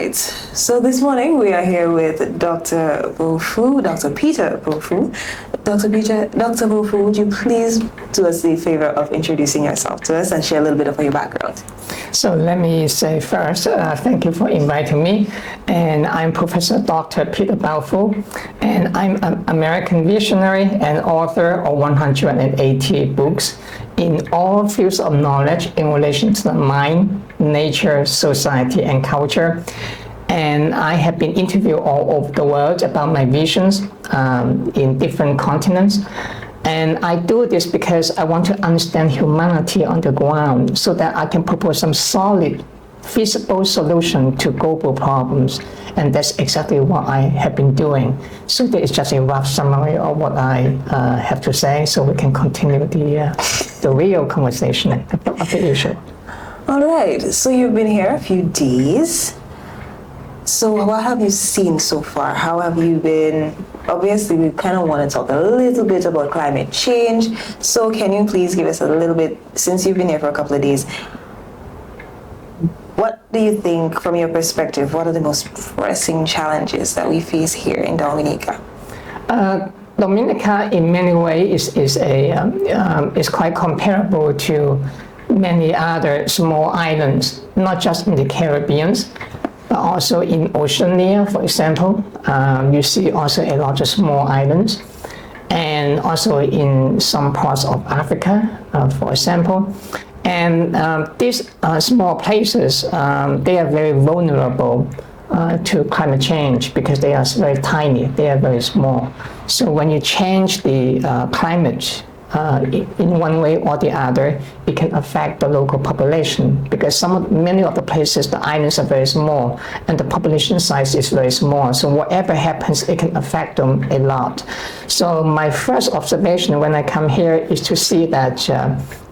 right. So this morning we are here with Dr. Baofu, Dr. Peter Baofu. Dr. Baofu, would you please do us the favor of introducing yourself to us and share a little bit of your background? So let me say first, thank you for inviting me. And I'm Professor Dr. Peter Baofu, and I'm an American visionary and author of 180 books in all fields of knowledge in relation to the mind, nature, society, and culture. And I have been interviewed all over the world about my visions in different continents. And I do this because I want to understand humanity on the ground so that I can propose some solid, feasible solution to global problems. And that's exactly what I have been doing. So this is just a rough summary of what I have to say, so we can continue the real conversation of the issue. All right, so you've been here a few days. So what have you seen so far? How have you been? Obviously, we kind of want to talk a little bit about climate change. So can you please give us a little bit, since you've been here for a couple of days, what do you think, from your perspective, what are the most pressing challenges that we face here in Dominica? Dominica, in many ways, is quite comparable to many other small islands, not just in the Caribbean, but also in Oceania, for example. You see also a lot of small islands, and also in some parts of Africa, for example. And these small places, they are very vulnerable to climate change because they are very tiny, they are very small. So when you change the climate in one way or the other, it can affect the local population because many of the places, the islands are very small and the population size is very small. So whatever happens, it can affect them a lot. So my first observation when I come here is to see that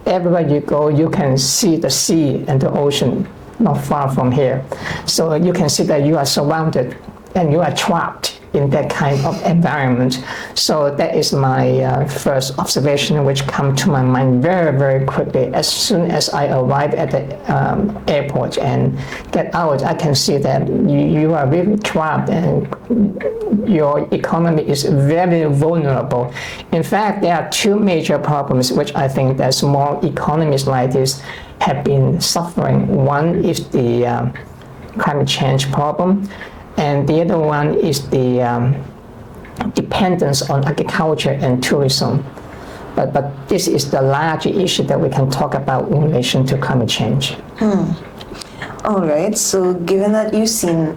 everywhere you go, you can see the sea and the ocean not far from here. So you can see that you are surrounded and you are trapped in that kind of environment. So that is my first observation, which come to my mind very, very quickly. As soon as I arrive at the airport and get out, I can see that you are really trapped and your economy is very vulnerable. In fact, there are two major problems which I think that small economies like this have been suffering. One is the climate change problem, and the other one is the dependence on agriculture and tourism. But this is the larger issue that we can talk about in relation to climate change. All right, so given that you've seen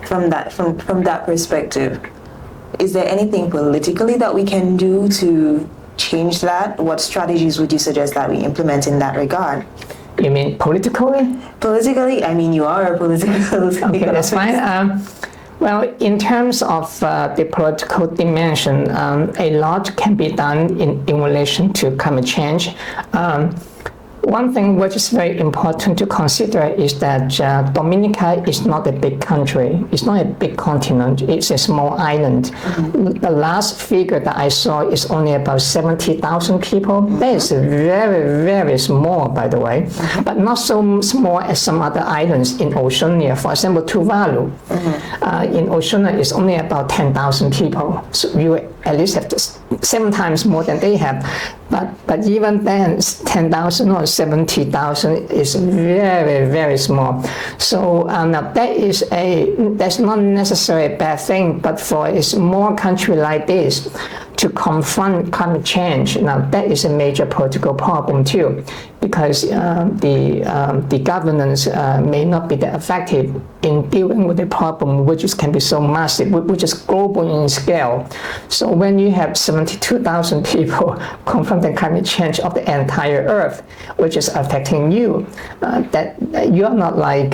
from that perspective, is there anything politically that we can do to change that? What strategies would you suggest that we implement in that regard? You mean politically? Politically, I mean, you are a political. Okay, that's fine. Well, in terms of the political dimension, a lot can be done in relation to climate change. One thing which is very important to consider is that Dominica is not a big country. It's not a big continent. It's a small island. Mm-hmm. The last figure that I saw is only about 70,000 people. Mm-hmm. That is very, very small, by the way, mm-hmm. but not so small as some other islands in Oceania. For example, Tuvalu. Mm-hmm. In Oceania, it's only about 10,000 people. So you at least have 7 times more than they have. But even then, 10,000 or 70,000 is very, very small. So now that's not necessarily a bad thing, but for a small country like this to confront climate change, now that is a major political problem too, because the governance may not be that effective in dealing with a problem which can be so massive, which is global in scale. So when you have 72,000 people confronting climate change of the entire Earth, which is affecting you, that you are not like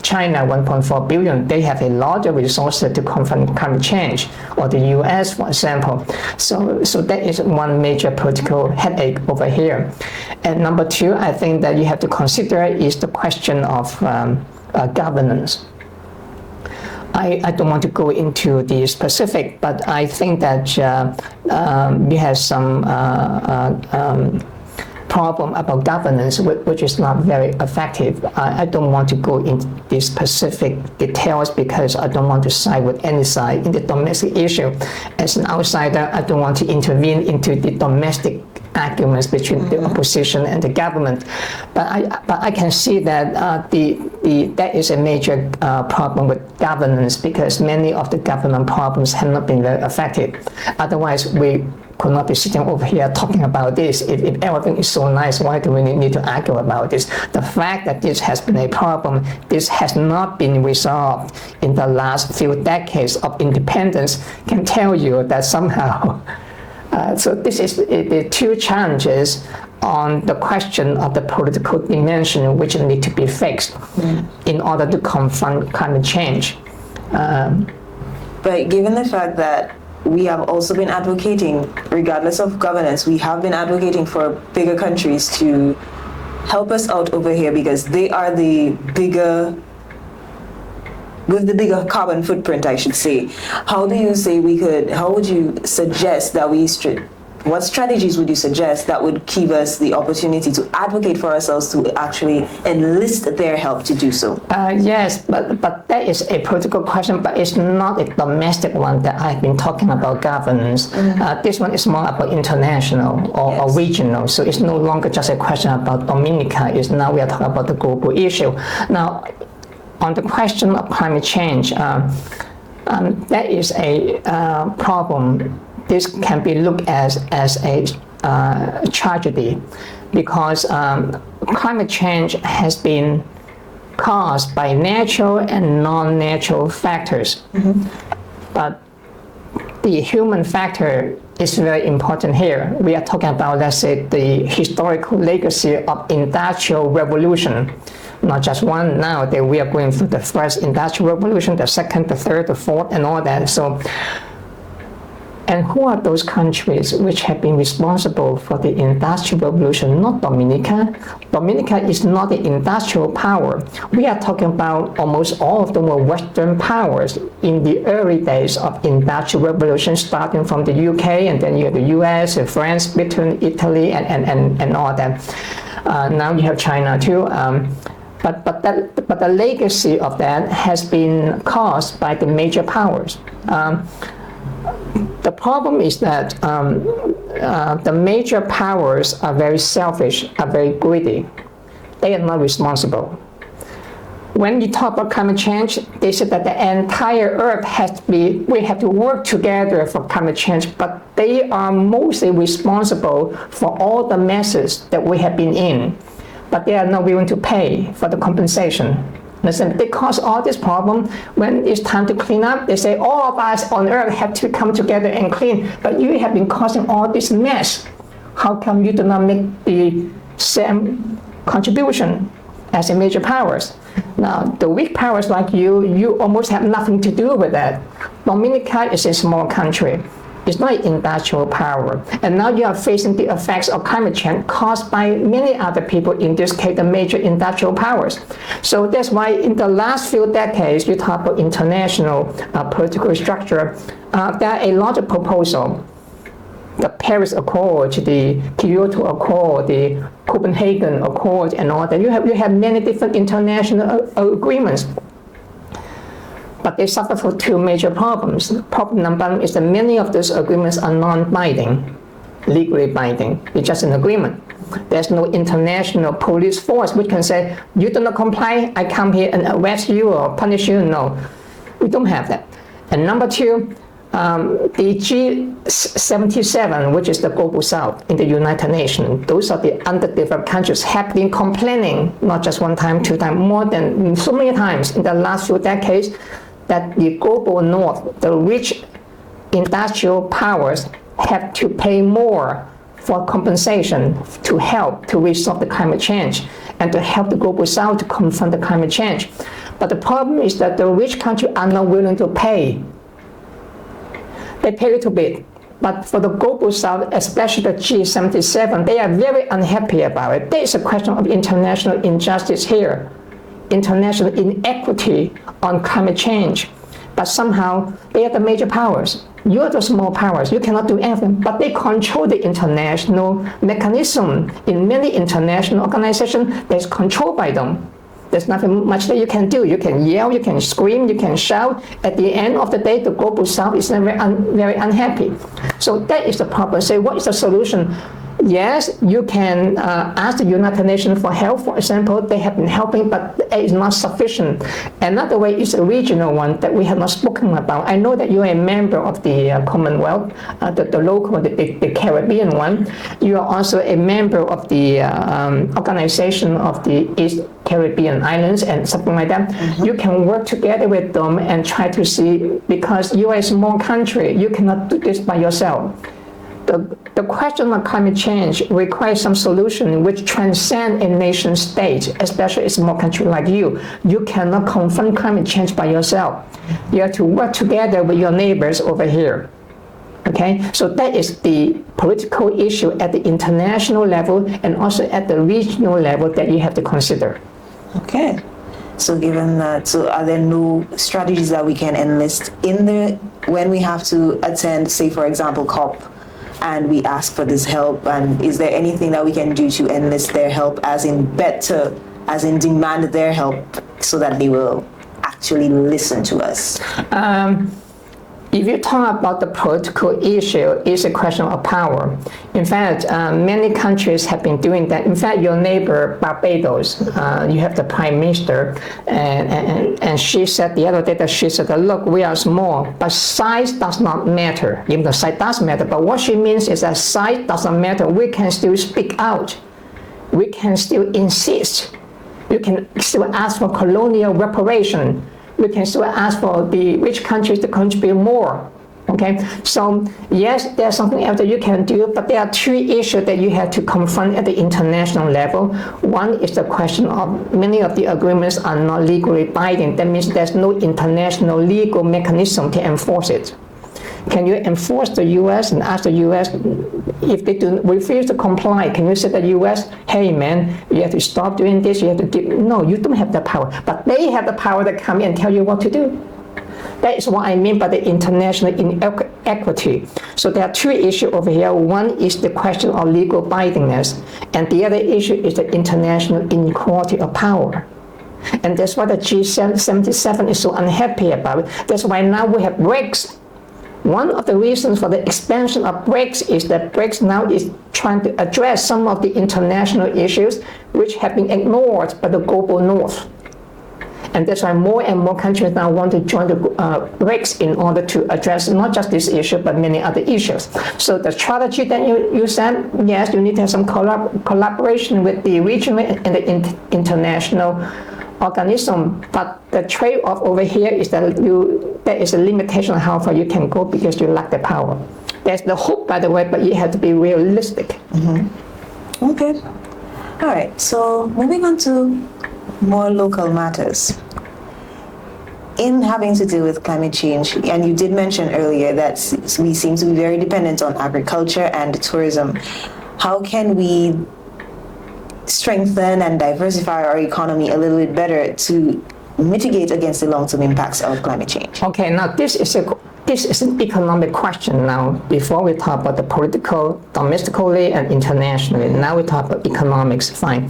China, 1.4 billion. They have a lot of resources to confront climate change, or the US, for example. So that is one major political headache over here. And number two, I think that you have to consider is the question of governance. I don't want to go into the specific, but I think that we have some problem about governance, which is not very effective. I don't want to go into these specific details because I don't want to side with any side in the domestic issue. As an outsider, I don't want to intervene into the domestic arguments between the opposition and the government. But I can see that that is a major problem with governance because many of the government problems have not been very effective. Otherwise, we could not be sitting over here talking about this. If everything is so nice, why do we need to argue about this? The fact that this has been a problem, this has not been resolved in the last few decades of independence, can tell you that somehow. So this is the two challenges on the question of the political dimension which need to be fixed in order to confront climate change. But given the fact that we have also been advocating, regardless of governance, we have been advocating for bigger countries to help us out over here because they are with the bigger carbon footprint, I should say. How would you suggest that what strategies would you suggest that would give us the opportunity to advocate for ourselves to actually enlist their help to do so? Yes, but that is a political question, but it's not a domestic one that I've been talking about governance. This one is more about international or regional, so it's no longer just a question about Dominica. Now we are talking about the global issue. Now, on the question of climate change, that is a problem. This can be looked as a tragedy because climate change has been caused by natural and non-natural factors. But the human factor is very important here. We are talking about, let's say, the historical legacy of industrial revolution. Not just one now, that we are going through the first industrial revolution, the second, the third, the fourth, and all that. So, and who are those countries which have been responsible for the industrial revolution? Not Dominica. Dominica is not an industrial power. We are talking about almost all of them were Western powers in the early days of industrial revolution, starting from the UK, and then you have the US, France, Britain, Italy, and all that. Now you have China too. But the legacy of that has been caused by the major powers. The problem is that the major powers are very selfish, are very greedy. They are not responsible. When we talk about climate change, they said that the entire Earth we have to work together for climate change, but they are mostly responsible for all the messes that we have been in. But they are not willing to pay for the compensation. Listen, they cause all this problem. When it's time to clean up, they say all of us on Earth have to come together and clean. But you have been causing all this mess. How come you do not make the same contribution as the major powers? Now, the weak powers like you almost have nothing to do with that. Dominica is a small country. It's not an industrial power. And now you are facing the effects of climate change caused by many other people, in this case, the major industrial powers. So that's why in the last few decades, you talk about international political structure, there are a lot of proposals. The Paris Accord, the Kyoto Accord, the Copenhagen Accord, and all that. You have many different international agreements. But they suffer from two major problems. Problem number one is that many of those agreements are non-binding, legally binding. It's just an agreement. There's no international police force which can say, you do not comply, I come here and arrest you or punish you. No, we don't have that. And number two, the G77, which is the Global South in the United Nations, those are the underdeveloped countries, have been complaining, not just one time, two times, more than so many times in the last few decades, that the global north, the rich industrial powers, have to pay more for compensation to help to resolve the climate change and to help the global south to confront the climate change. But the problem is that the rich countries are not willing to pay. They pay a little bit. But for the global south, especially the G77, they are very unhappy about it. There is a question of international injustice here, international inequity on climate change. but somehow they are the major powers. You are the small powers. You cannot do anything, but they control the international mechanism. In many international organizations, there's control by them. There's nothing much that you can do. You can yell, you can scream, you can shout. At the end of the day, the global south is very unhappy. So that is the problem. Say, what is the solution? Yes, you can ask the United Nations for help. For example, they have been helping, but it is not sufficient. Another way is a regional one that we have not spoken about. I know that you are a member of the Commonwealth, the local, the Caribbean one. You are also a member of the organization of the East Caribbean Islands and something like that. Mm-hmm. You can work together with them and try to see, because you are a small country, you cannot do this by yourself. The question of climate change requires some solution which transcend a nation state, especially a small country like you. You cannot confront climate change by yourself. You have to work together with your neighbors over here. Okay, so that is the political issue at the international level and also at the regional level that you have to consider. Okay. So given that, so are there no strategies that we can enlist when we have to attend, say for example, COP, and we ask for this help, and is there anything that we can do to enlist their help, as in demand their help so that they will actually listen to us? If you talk about the political issue, it's a question of power. In fact, many countries have been doing that. In fact, your neighbor, Barbados, you have the prime minister, and she said the other day that she said, look, we are small, but size does not matter. Even though size does matter, but what she means is that size doesn't matter. We can still speak out. We can still insist. You can still ask for colonial reparation. We can still ask for the rich countries to contribute more. Okay, so yes, there's something else that you can do, but there are three issues that you have to confront at the international level. One is the question of many of the agreements are not legally binding. That means there's no international legal mechanism to enforce it. Can you enforce the U.S. and ask the U.S. if they do refuse to comply? Can you say to the U.S., hey man, you have to stop doing this, you have to do... No, you don't have the power, but they have the power to come and tell you what to do. That is what I mean by the international inequity. So there are three issues over here. One is the question of legal bindingness, and the other issue is the international inequality of power. And that's why the G77 is so unhappy about it. That's why now we have BRICS. One of the reasons for the expansion of BRICS is that BRICS now is trying to address some of the international issues which have been ignored by the global north. And that's why more and more countries now want to join the BRICS in order to address not just this issue, but many other issues. So the strategy that you said, yes, you need to have some collaboration with the regional and the international organism, but the trade-off over here is that there is a limitation on how far you can go because you lack the power. There's the hope, by the way, but you have to be realistic. Mm-hmm. Okay. All right, so moving on to more local matters. In having to deal with climate change, and you did mention earlier that we seem to be very dependent on agriculture and tourism, how can we strengthen and diversify our economy a little bit better to mitigate against the long-term impacts of climate change? Okay, now this is an economic question now. Before we talk about the political, domestically and internationally, now we talk about economics, fine.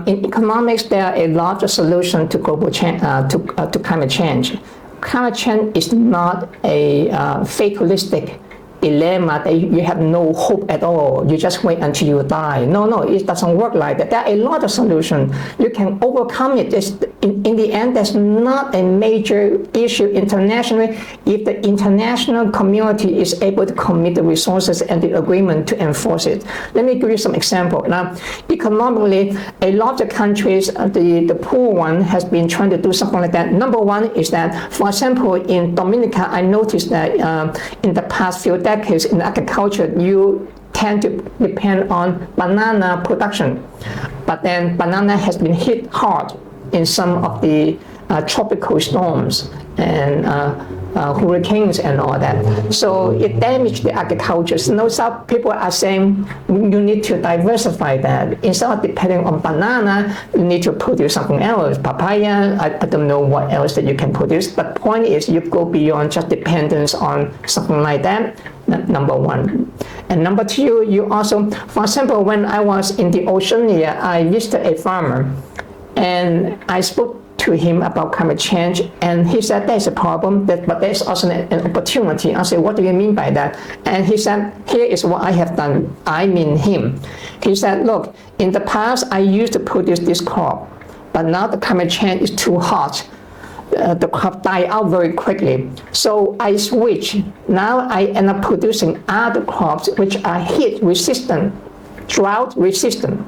In economics, there are a lot of solutions to global change, to climate change. Climate change is not a fatalistic dilemma that you have no hope at all. You just wait until you die. No, it doesn't work like that. There are a lot of solutions. You can overcome it. In the end, there's not a major issue internationally if the international community is able to commit the resources and the agreement to enforce it. Let me give you some example. Now, economically, a lot of countries, the poor one has been trying to do something like that. Number one is that, for example, in Dominica, I noticed that in the past few decades in agriculture, you tend to depend on banana production. But then banana has been hit hard in some of the tropical storms and hurricanes and all that. So it damaged the agriculture. So some people are saying you need to diversify that. Instead of depending on banana, you need to produce something else. Papaya, I don't know what else that you can produce. But the point is you go beyond just dependence on something like that. Number one. And number two, you also, for example, when I was in the Oceania, I visited a farmer and I spoke to him about climate change, and he said there's a problem, but there's also an opportunity. I said, what do you mean by that? And he said, here is what I have done. I mean him. He said, look, in the past I used to produce this crop, but now the climate change is too hot. The crop die out very quickly. So I switch. Now I end up producing other crops which are heat resistant, drought resistant.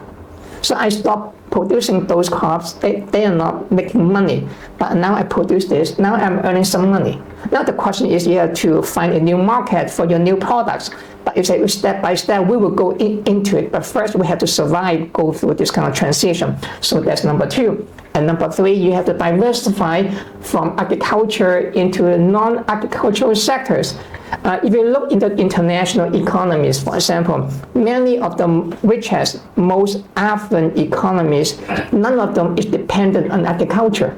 So I stopped producing those crops. They are not making money. But now I produce this. Now I'm earning some money. Now the question is you have to find a new market for your new products. But you say step by step, we will go into it. But first we have to survive, go through this kind of transition. So that's number two. And number three, you have to diversify from agriculture into non-agricultural sectors. If you look into international economies, for example, many of the richest, most affluent economies, none of them is dependent on agriculture.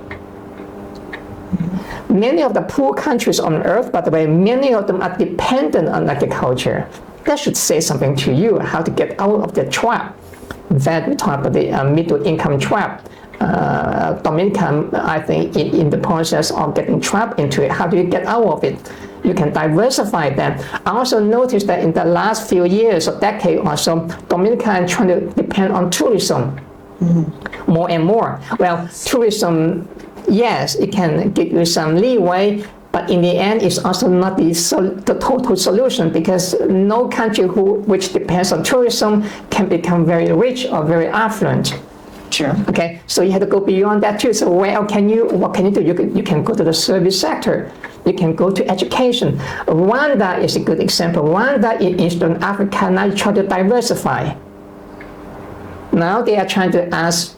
Many of the poor countries on earth, by the way, many of them are dependent on agriculture. That should say something to you, how to get out of the trap. In fact, we talk about the middle income trap. Dominica, I think, in the process of getting trapped into it. How do you get out of it? You can diversify that. I also noticed that in the last few years, or decade or so, Dominica is trying to depend on tourism more and more. Well, tourism, yes, it can give you some leeway, but in the end, it's also not the total solution, because no country which depends on tourism can become very rich or very affluent. Sure. Okay, so you have to go beyond that too. So what can you do? You can go to the service sector. You can go to education. Rwanda is a good example. Rwanda in Eastern Africa now try to diversify. Now they are trying to ask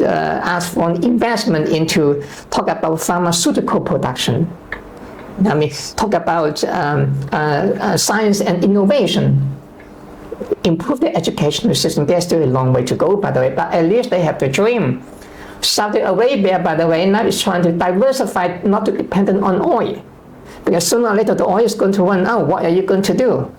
for an investment into, talk about pharmaceutical production. I mean, talk about science and innovation. Improve the educational system. There's still a long way to go, by the way, but at least they have the dream. Saudi Arabia, by the way, now is trying to diversify, not to depend on oil. Because sooner or later the oil is going to run out. What are you going to do?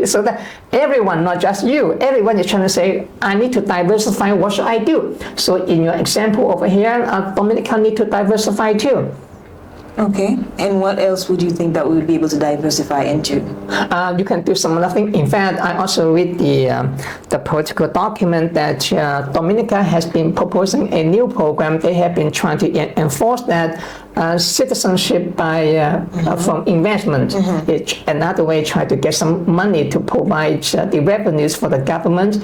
So that everyone, not just you, everyone is trying to say, I need to diversify, what should I do? So in your example over here, Dominica need to diversify too. Okay, and what else would you think that we would be able to diversify into? You can do some other thing. In fact, I also read the political document that Dominica has been proposing a new program. They have been trying to enforce that citizenship by from investment. It's another way try to get some money to provide the revenues for the government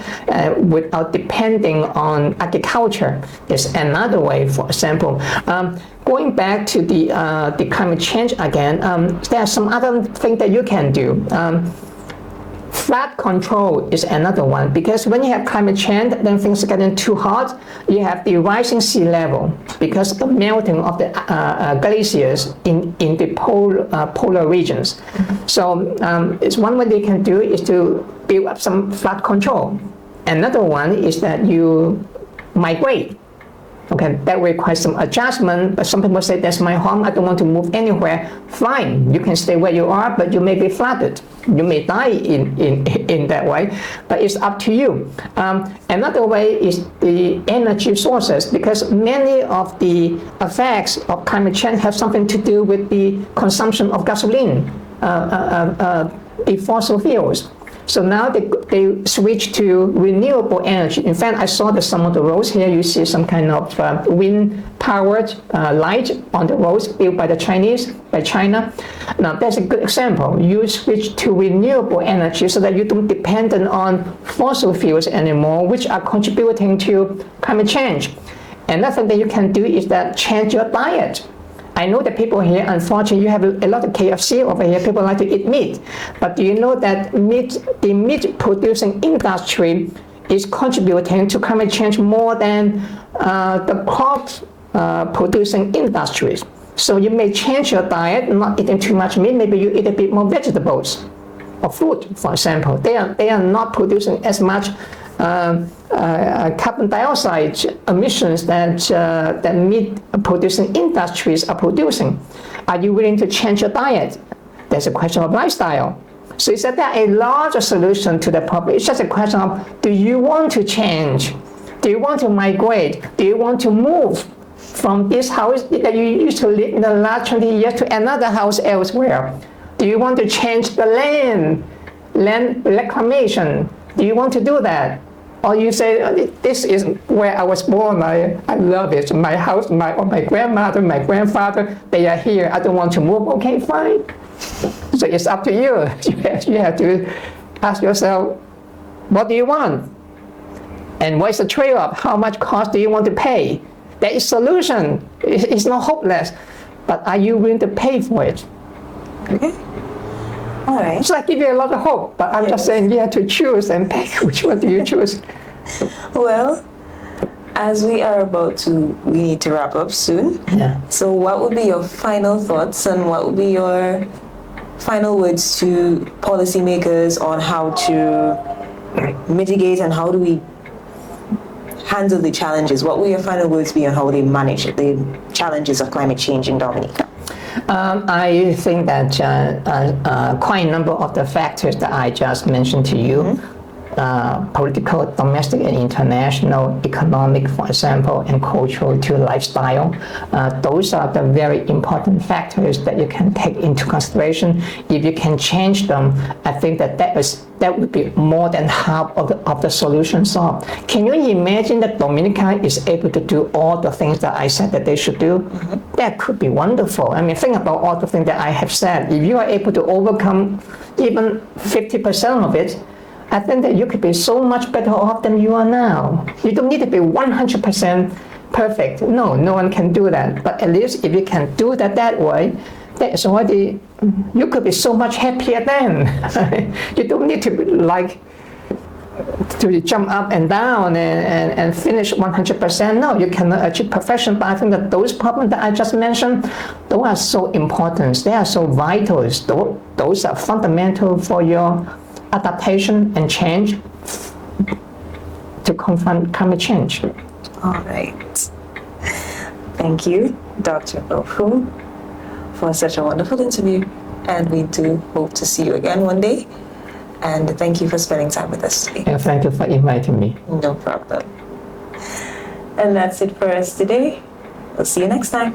without depending on agriculture. There's another way, for example. Going back to the climate change again, there are some other things that you can do. Flood control is another one, because when you have climate change, then things are getting too hot. You have the rising sea level because of the melting of the glaciers in the polar regions. So it's one way they can do is to build up some flood control. Another one is that you migrate. Okay, that requires some adjustment, but some people say, that's my home, I don't want to move anywhere. Fine, you can stay where you are, but you may be flooded. You may die in that way, but it's up to you. Another way is the energy sources, because many of the effects of climate change have something to do with the consumption of gasoline, the fossil fuels. So now they switch to renewable energy. In fact, I saw that some of the roads here, you see some kind of wind-powered light on the roads built by by China. Now, that's a good example. You switch to renewable energy so that you don't depend on fossil fuels anymore, which are contributing to climate change. Another thing that you can do is that change your diet. I know that people here, unfortunately, you have a lot of KFC over here. People like to eat meat. But do you know that the meat producing industry is contributing to climate change more than the crop producing industries? So you may change your diet, not eating too much meat. Maybe you eat a bit more vegetables or fruit, for example. They are not producing as much carbon dioxide emissions that meat-producing industries are producing. Are you willing to change your diet? There's a question of lifestyle. So it's that there are a larger solution to the problem. It's just a question of, do you want to change? Do you want to migrate? Do you want to move from this house that you used to live in the last 20 years to another house elsewhere? Do you want to change the land reclamation? Do you want to do that? Or you say, this is where I was born, I love it. My house, my grandmother, my grandfather, they are here. I don't want to move. Okay, fine. So it's up to you. You have to ask yourself, what do you want? And what is the trade-off? How much cost do you want to pay? There is solution. It's not hopeless. But are you willing to pay for it? Okay. All right. So I give you a lot of hope, but I'm just saying you have to choose and pick. Which one do you choose? Well, as we need to wrap up soon. Yeah. So what would be your final thoughts and what would be your final words to policymakers on how to mitigate and how do we handle the challenges? What will your final words be on how they manage the challenges of climate change in Dominica? I think that quite a number of the factors that I just mentioned to you, political, domestic and international, economic, for example, and cultural to lifestyle, those are the very important factors that you can take into consideration. If you can change them, I think that would be more than half of the solution solved. Can you imagine that Dominica is able to do all the things that I said that they should do? That could be wonderful. I mean, think about all the things that I have said. If you are able to overcome even 50% of it, I think that you could be so much better off than you are now. You don't need to be 100% perfect. No one can do that. But at least if you can do that way, that's already, you could be so much happier then. You don't need to jump up and down and finish 100%. No, you cannot achieve perfection. But I think that those problems that I just mentioned, those are so important. They are so vital. Those are fundamental for your adaptation and change to confront climate change. All right. Thank you, Dr. Baofu, for such a wonderful interview. And we do hope to see you again one day. And thank you for spending time with us today. And thank you for inviting me. No problem. And that's it for us today. We'll see you next time.